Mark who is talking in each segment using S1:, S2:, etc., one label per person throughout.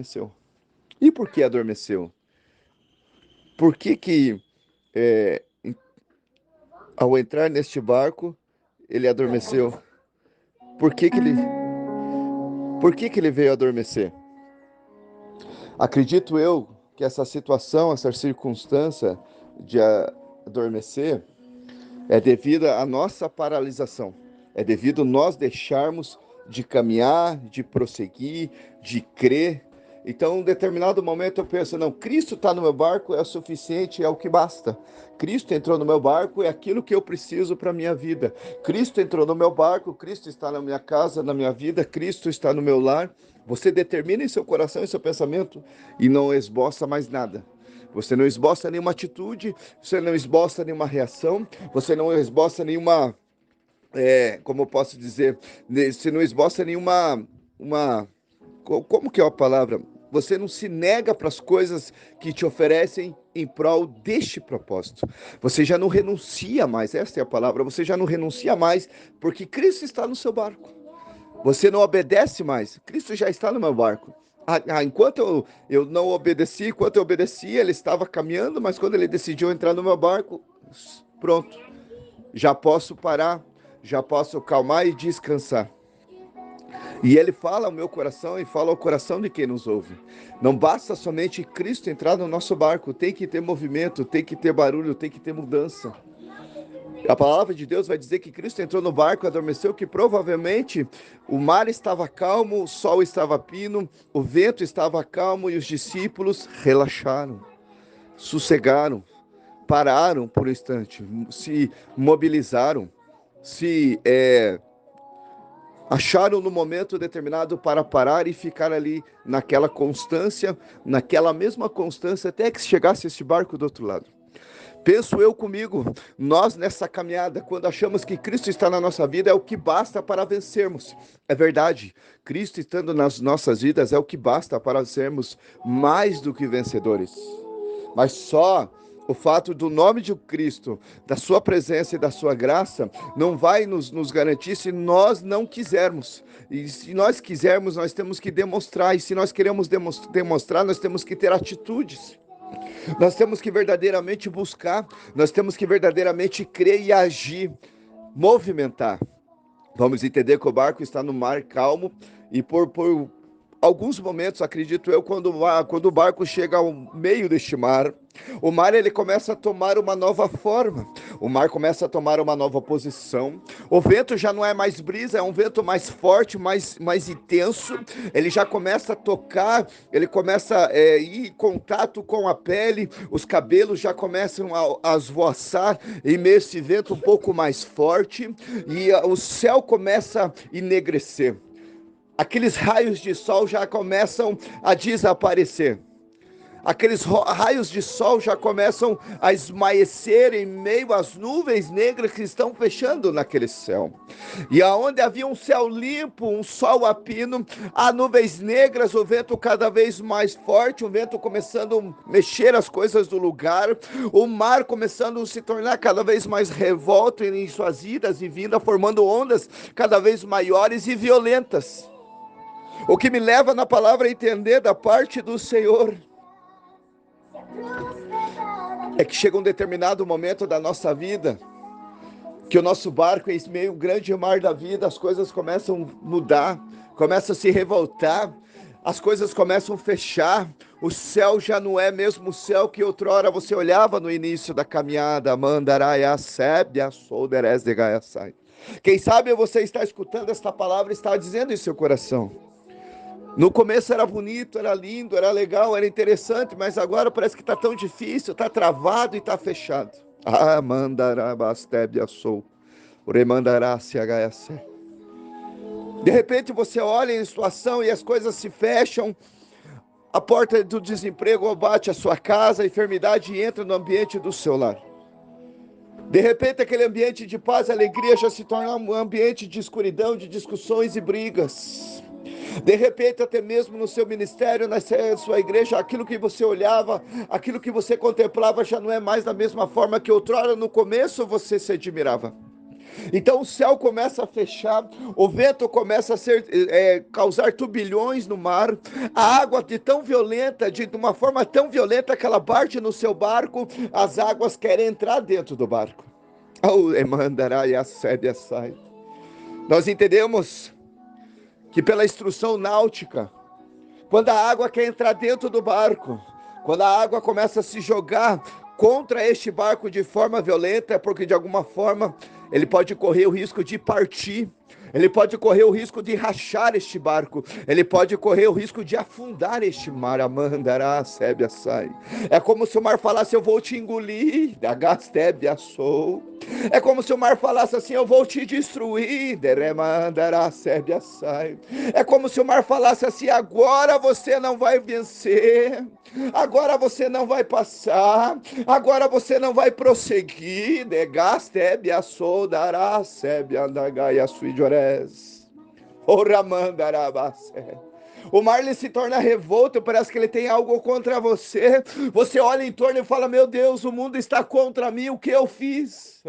S1: Adormeceu. E por que adormeceu? Por que é, ao entrar neste barco, ele adormeceu? Por que que ele, por que que ele veio adormecer? Acredito eu que essa situação, essa circunstância de adormecer é devido à nossa paralisação. É devido nós deixarmos de caminhar, de prosseguir, de crer. Então, em um determinado momento eu penso, não, Cristo está no meu barco, é o suficiente, é o que basta. Cristo entrou no meu barco, é aquilo que eu preciso para a minha vida. Cristo entrou no meu barco, Cristo está na minha casa, na minha vida, Cristo está no meu lar. Você determina em seu coração e seu pensamento e não esboça mais nada. Você não esboça nenhuma atitude, você não esboça nenhuma reação, você não esboça nenhuma, como eu posso dizer, você não esboça nenhuma, como que é a palavra? Você não se nega para as coisas que te oferecem em prol deste propósito. Você já não renuncia mais, essa é a palavra, você já não renuncia mais, porque Cristo está no seu barco. Você não obedece mais. Cristo já está no meu barco. Enquanto eu não obedeci, enquanto eu obedecia, ele estava caminhando, mas quando ele decidiu entrar no meu barco, pronto. Já posso parar, já posso calmar e descansar. E ele fala ao meu coração e fala ao coração de quem nos ouve. Não basta somente Cristo entrar no nosso barco, tem que ter movimento, tem que ter barulho, tem que ter mudança. A palavra de Deus vai dizer que Cristo entrou no barco, adormeceu, que provavelmente o mar estava calmo, o sol estava pino, o vento estava calmo e os discípulos relaxaram, sossegaram, pararam por um instante, se mobilizaram, se acharam no momento determinado para parar e ficar ali naquela constância, naquela mesma constância, até que chegasse este barco do outro lado. Penso eu comigo, nós nessa caminhada, quando achamos que Cristo está na nossa vida, é o que basta para vencermos. É verdade, Cristo estando nas nossas vidas é o que basta para sermos mais do que vencedores. Mas só o fato do nome de Cristo, da sua presença e da sua graça, não vai nos garantir se nós não quisermos. E se nós quisermos, nós temos que demonstrar. E se nós queremos demonstrar, nós temos que ter atitudes. Nós temos que verdadeiramente buscar, nós temos que verdadeiramente crer e agir, movimentar. Vamos entender que o barco está no mar calmo e por alguns momentos, acredito eu, quando o barco chega ao meio deste mar, o mar ele começa a tomar uma nova forma, o mar começa a tomar uma nova posição, o vento já não é mais brisa, é um vento mais forte, mais intenso, ele já começa a tocar, ele começa a ir em contato com a pele, os cabelos já começam a esvoaçar em meio a esse vento um pouco mais forte, e o céu começa a enegrecer. Aqueles raios de sol já começam a desaparecer. Aqueles raios de sol já começam a esmaecer em meio às nuvens negras que estão fechando naquele céu. E aonde havia um céu limpo, um sol a pino, há nuvens negras, o vento cada vez mais forte, o vento começando a mexer as coisas do lugar, o mar começando a se tornar cada vez mais revolto em suas idas e vindas, formando ondas cada vez maiores e violentas. O que me leva na palavra a entender da parte do Senhor é que chega um determinado momento da nossa vida que o nosso barco, em meio ao grande mar da vida, as coisas começam a mudar, começam a se revoltar, as coisas começam a fechar, o céu já não é mesmo o céu que outrora você olhava no início da caminhada. Quem sabe você está escutando esta palavra e está dizendo em seu coração: no começo era bonito, era lindo, era legal, era interessante, mas agora parece que está tão difícil, está travado e está fechado. Ah, mandarabastebia-sou, remandará-se-hs. De repente você olha em situação e as coisas se fecham, a porta do desemprego bate a sua casa, a enfermidade entra no ambiente do seu lar. De repente aquele ambiente de paz e alegria já se torna um ambiente de escuridão, de discussões e brigas. De repente, até mesmo no seu ministério, na sua igreja, aquilo que você olhava, aquilo que você contemplava já não é mais da mesma forma que outrora no começo você se admirava. Então o céu começa a fechar, o vento começa a causar turbilhões no mar, a água de tão violenta, de uma forma tão violenta que ela bate no seu barco, as águas querem entrar dentro do barco. Nós entendemos que pela instrução náutica, quando a água quer entrar dentro do barco, quando a água começa a se jogar contra este barco de forma violenta, é porque de alguma forma ele pode correr o risco de partir, ele pode correr o risco de rachar este barco, ele pode correr o risco de afundar este mar. Amandará, sébia, sai. É como se o mar falasse: eu vou te engolir, agastébia, sou. É como se o mar falasse assim: eu vou te destruir, deremandará, sébia, sai. É como se o mar falasse assim: agora você não vai vencer, agora você não vai passar, agora você não vai prosseguir, negastébia, sou, dará, sébia, andagaia, suidorés. O mar ele se torna revolto, parece que ele tem algo contra você. Você olha em torno e fala: meu Deus, o mundo está contra mim, o que eu fiz?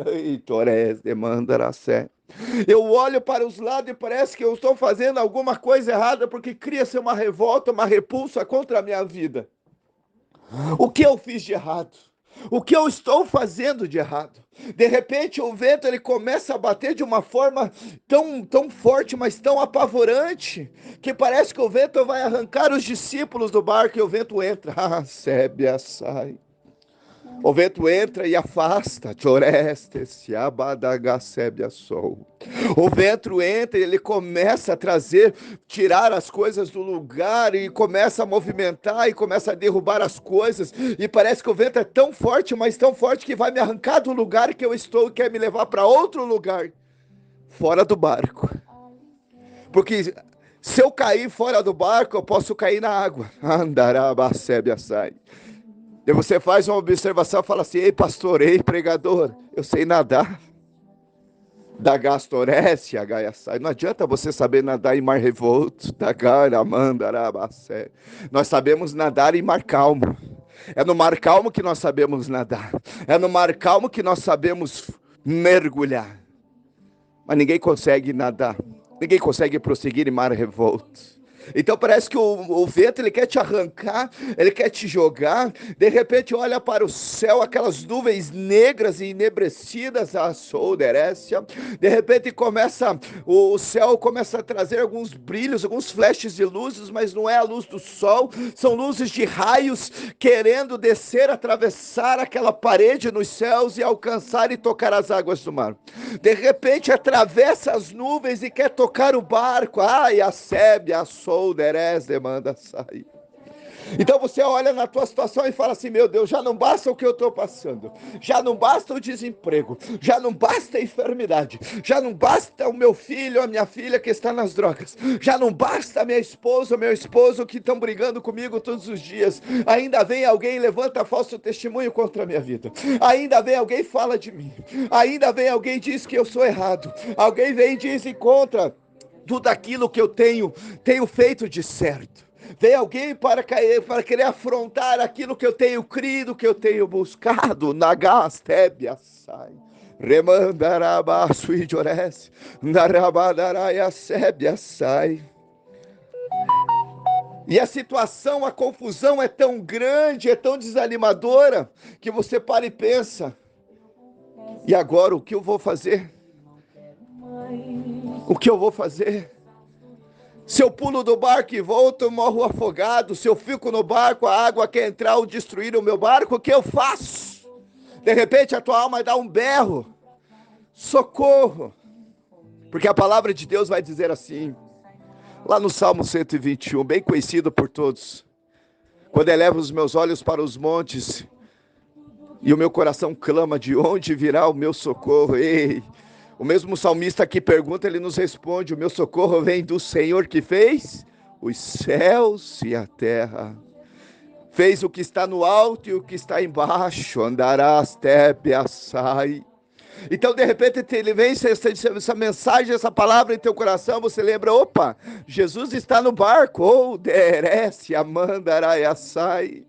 S1: Eu olho para os lados e parece que eu estou fazendo alguma coisa errada, porque cria-se uma revolta, uma repulsa contra a minha vida. O que eu fiz de errado? O que eu estou fazendo de errado? De repente o vento ele começa a bater de uma forma tão forte, mas tão apavorante, que parece que o vento vai arrancar os discípulos do barco, e o vento entra. Sébia, sai. O vento entra e afasta. O vento entra e ele começa a tirar as coisas do lugar, e começa a movimentar e começa a derrubar as coisas, e parece que o vento é tão forte, mas tão forte, que vai me arrancar do lugar que eu estou e quer me levar para outro lugar, fora do barco. Porque se eu cair fora do barco, eu posso cair na água. Andarabacébia, sai. E você faz uma observação e fala assim: ei pastor, ei pregador, eu sei nadar. Da gastorécia, gaia sai. Não adianta você saber nadar em mar revolto. Da gara, mandarabacé. Nós sabemos nadar em mar calmo. É no mar calmo que nós sabemos nadar. É no mar calmo que nós sabemos mergulhar. Mas ninguém consegue nadar. Ninguém consegue prosseguir em mar revolto. Então parece que o vento ele quer te arrancar, ele quer te jogar. De repente olha para o céu, aquelas nuvens negras e enebrecidas, a solderécia. De repente o céu começa a trazer alguns brilhos, alguns flashes de luzes, mas não é a luz do sol, são luzes de raios querendo descer, atravessar aquela parede nos céus e alcançar e tocar as águas do mar. De repente atravessa as nuvens e quer tocar o barco. Ai, a sébia, a solderés demanda sair. Então você olha na tua situação e fala assim: meu Deus, já não basta o que eu estou passando, já não basta o desemprego, já não basta a enfermidade, já não basta o meu filho, a minha filha que está nas drogas, já não basta a minha esposa, o meu esposo que estão brigando comigo todos os dias, ainda vem alguém e levanta falso testemunho contra a minha vida, ainda vem alguém e fala de mim, ainda vem alguém e diz que eu sou errado, alguém vem e diz e contra tudo aquilo que eu tenho feito de certo. Vem alguém para querer afrontar aquilo que eu tenho crido, que eu tenho buscado. Nagastébia sai. Remandarabaço e jorés. Narabadaraia sébia sai. E a situação, a confusão é tão grande, é tão desanimadora, que você para e pensa: e agora o que eu vou fazer? O que eu vou fazer? Se eu pulo do barco e volto, eu morro afogado. Se eu fico no barco, a água quer entrar ou destruir o meu barco, o que eu faço? De repente a tua alma dá um berro: socorro! Porque a palavra de Deus vai dizer assim, lá no Salmo 121, bem conhecido por todos: quando elevo os meus olhos para os montes, e o meu coração clama, de onde virá o meu socorro? Ei! O mesmo salmista que pergunta, ele nos responde: o meu socorro vem do Senhor que fez os céus e a terra. Fez o que está no alto e o que está embaixo. Andarás tépia sai. Então de repente ele vem essa mensagem, essa palavra em teu coração, você lembra: opa, Jesus está no barco. Ou derece, amandará sai.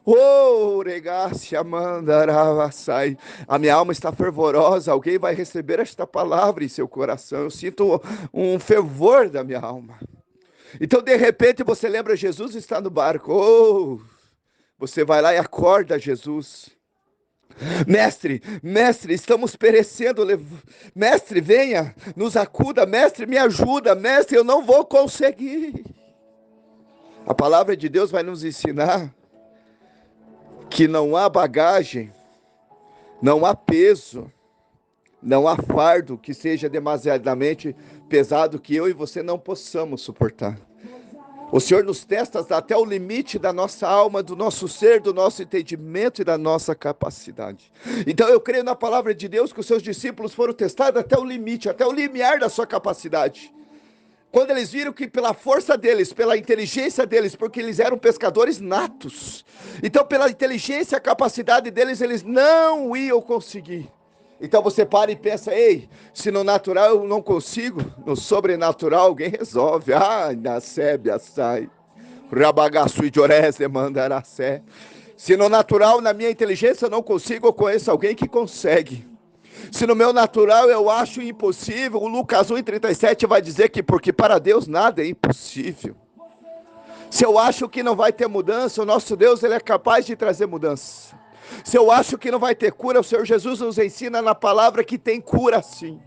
S1: Oh, regácia mandaravassai. A minha alma está fervorosa. Alguém vai receber esta palavra em seu coração. Eu sinto um fervor da minha alma. Então, de repente, você lembra, Jesus está no barco. Oh, você vai lá e acorda Jesus. Mestre, mestre, estamos perecendo. Mestre, venha, nos acuda. Mestre, me ajuda. Mestre, eu não vou conseguir. A palavra de Deus vai nos ensinar que não há bagagem, não há peso, não há fardo que seja demasiadamente pesado que eu e você não possamos suportar. O Senhor nos testa até o limite da nossa alma, do nosso ser, do nosso entendimento e da nossa capacidade. Então eu creio na palavra de Deus que os seus discípulos foram testados até o limite, até o limiar da sua capacidade. Quando eles viram que pela força deles, pela inteligência deles, porque eles eram pescadores natos, então pela inteligência e a capacidade deles, eles não iam conseguir. Então você para e pensa, ei, se no natural eu não consigo, no sobrenatural alguém resolve. Ah, na sébia sai, rabagaçu e diorese mandaracé. Se no natural, na minha inteligência eu não consigo, eu conheço alguém que consegue. Se no meu natural eu acho impossível, o Lucas 1:37 vai dizer que porque para Deus nada é impossível. Se eu acho que não vai ter mudança, o nosso Deus ele é capaz de trazer mudança. Se eu acho que não vai ter cura, o Senhor Jesus nos ensina na palavra que tem cura sim.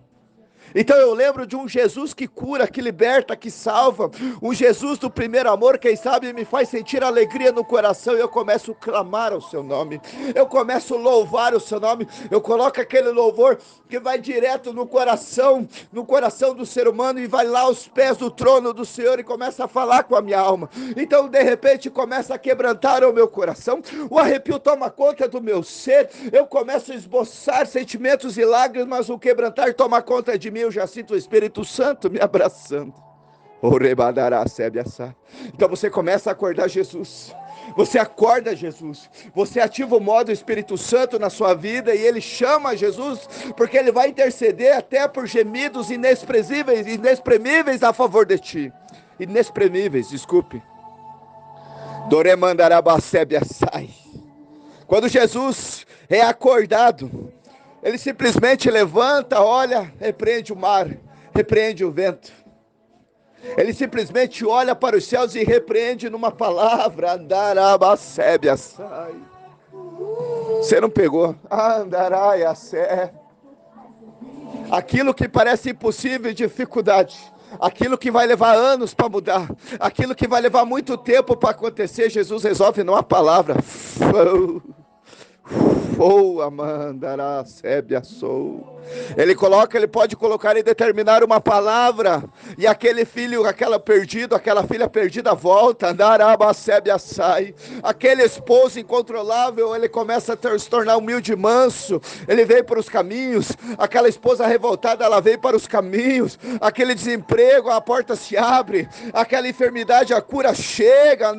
S1: Então eu lembro de um Jesus que cura, que liberta, que salva, um Jesus do primeiro amor, quem sabe me faz sentir alegria no coração e eu começo a clamar o seu nome, eu começo a louvar o seu nome, eu coloco aquele louvor que vai direto no coração do ser humano e vai lá aos pés do trono do Senhor e começa a falar com a minha alma. Então de repente começa a quebrantar o meu coração, o arrepio toma conta do meu ser, eu começo a esboçar sentimentos e lágrimas, o quebrantar toma conta de mim, eu já sinto o Espírito Santo me abraçando. Então você começa a acordar Jesus. Você acorda Jesus, você ativa o modo Espírito Santo na sua vida e ele chama Jesus, porque ele vai interceder até por gemidos inexprimíveis a favor de ti. Inexprimíveis, desculpe. Quando Jesus é acordado, ele simplesmente levanta, olha, repreende o mar, repreende o vento. Ele simplesmente olha para os céus e repreende numa palavra, andarabacebiaçai. Você não pegou? Andaraiacé. Aquilo que parece impossível, dificuldade, aquilo que vai levar anos para mudar, aquilo que vai levar muito tempo para acontecer, Jesus resolve numa palavra. Ele pode colocar e determinar uma palavra, e aquele filho, aquela filha perdida volta, aquele esposo incontrolável, ele começa a se tornar humilde e manso, ele veio para os caminhos, aquela esposa revoltada, ela veio para os caminhos, aquele desemprego, a porta se abre, aquela enfermidade, a cura chega,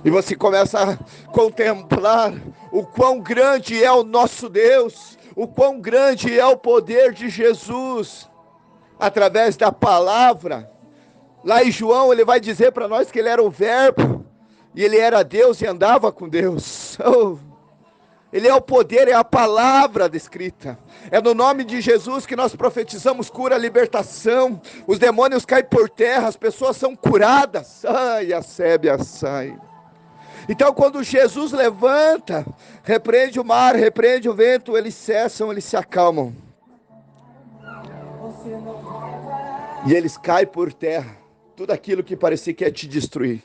S1: e você começa a contemplar o quão grande é o nosso Deus, o quão grande é o poder de Jesus, através da palavra. Lá em João ele vai dizer para nós que ele era o verbo, e ele era Deus e andava com Deus. Ele é o poder, é a palavra descrita. É no nome de Jesus que nós profetizamos cura, libertação. Os demônios caem por terra, as pessoas são curadas. Ai, a sébia sai. Então quando Jesus levanta, repreende o mar, repreende o vento, eles cessam, eles se acalmam. E eles caem por terra. Tudo aquilo que parecia que ia te destruir.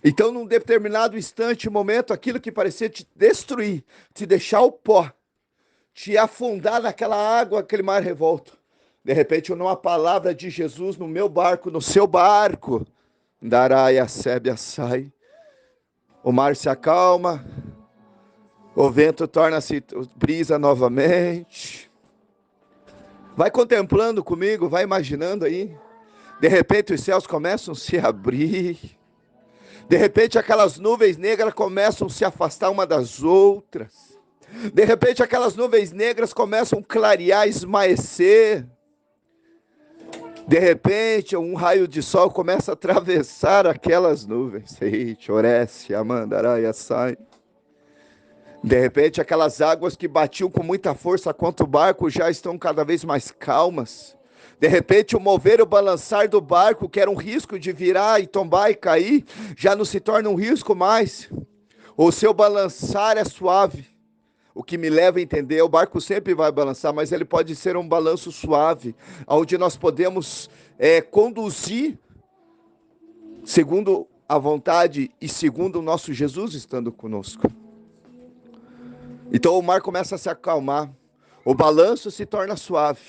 S1: Então, num determinado instante, momento, aquilo que parecia te destruir, te deixar o pó, te afundar naquela água, aquele mar revolto. De repente, numa palavra de Jesus no meu barco, no seu barco, Daraia Sébia sai. O mar se acalma, o vento torna-se brisa novamente. Vai contemplando comigo, vai imaginando aí. De repente, os céus começam a se abrir. De repente aquelas nuvens negras começam a se afastar uma das outras. De repente aquelas nuvens negras começam a clarear, esmaecer. De repente, um raio de sol começa a atravessar aquelas nuvens. Eita, Oreste, Amandaraia, sai. De repente, aquelas águas que batiam com muita força contra o barco já estão cada vez mais calmas. De repente, o mover e o balançar do barco, que era um risco de virar e tombar e cair, já não se torna um risco mais. O seu balançar é suave. O que me leva a entender, o barco sempre vai balançar, mas ele pode ser um balanço suave, onde nós podemos conduzir segundo a vontade e segundo o nosso Jesus estando conosco. Então o mar começa a se acalmar, o balanço se torna suave,